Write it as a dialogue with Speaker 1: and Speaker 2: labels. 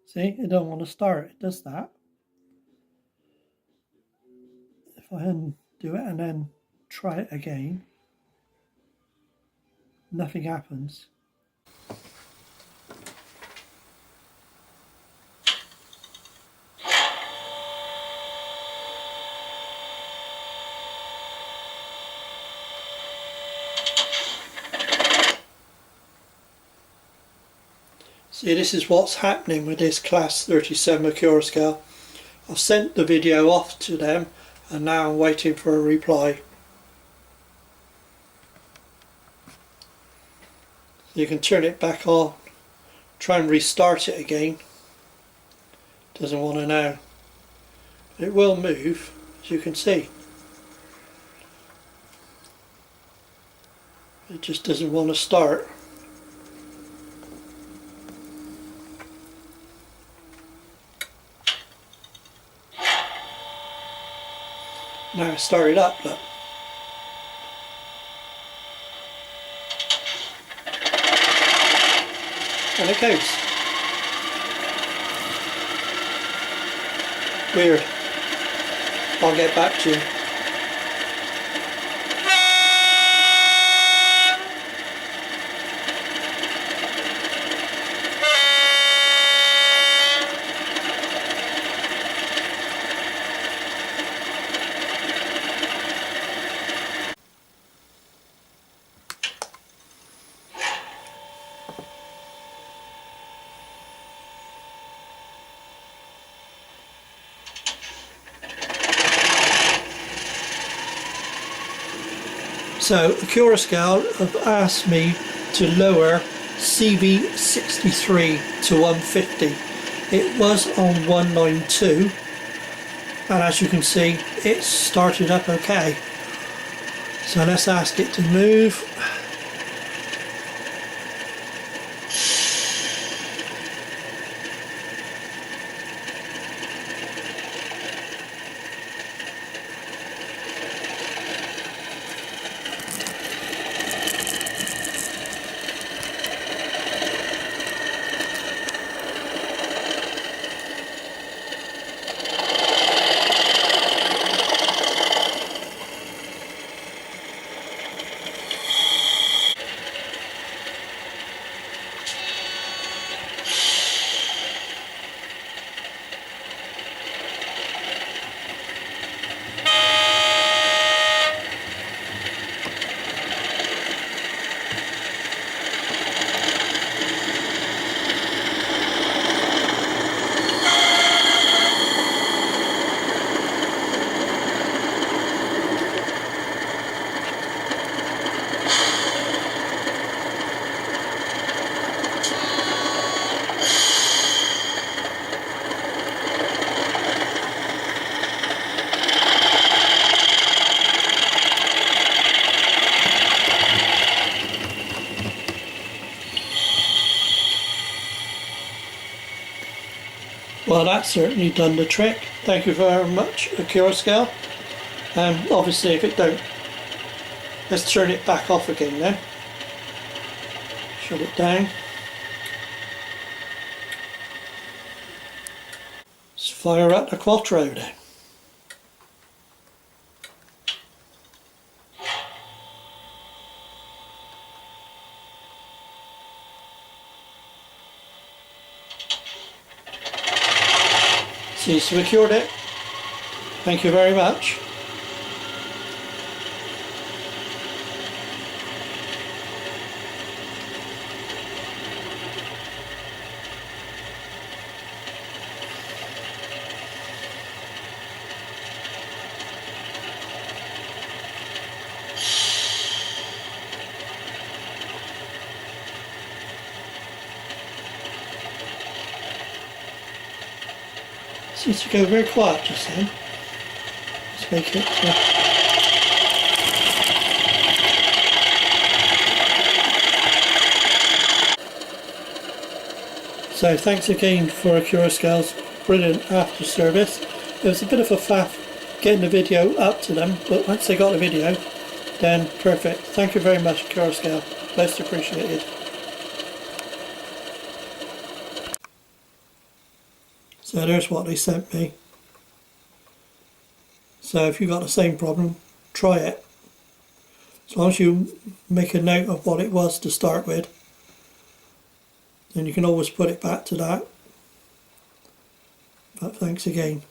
Speaker 1: See, it don't want to start, it does that. If I undo it and then try it again, nothing happens. See, this is what's happening with this class 37 Accurascale. I've sent the video off to them and now I'm waiting for a reply. You can turn it back on, try and restart it again. Doesn't want to now. It will move, as you can see. It just doesn't want to start. Now it's started up, look. And it goes. Weird. I'll get back to you. So Accurascale have asked me to lower CV63 to 150. It was on 192 and as you can see it started up okay. So let's ask it to move. Well, that's certainly done the trick. Thank you very much, Accurascale. Obviously, if it don't, let's turn it back off again then. Shut it down. Let's fire up the Quattro then. Seems to have cured it. Thank you very much. Seems to go very quiet just then. Let's make it So thanks again for Accurascale's brilliant after service. It was a bit of a faff getting the video up to them, but once they got the video, then perfect. Thank you very much, Accurascale. Most appreciated. So there's what they sent me. So if you've got the same problem, try it. As long as you make a note of what it was to start with, then you can always put it back to that. But thanks again.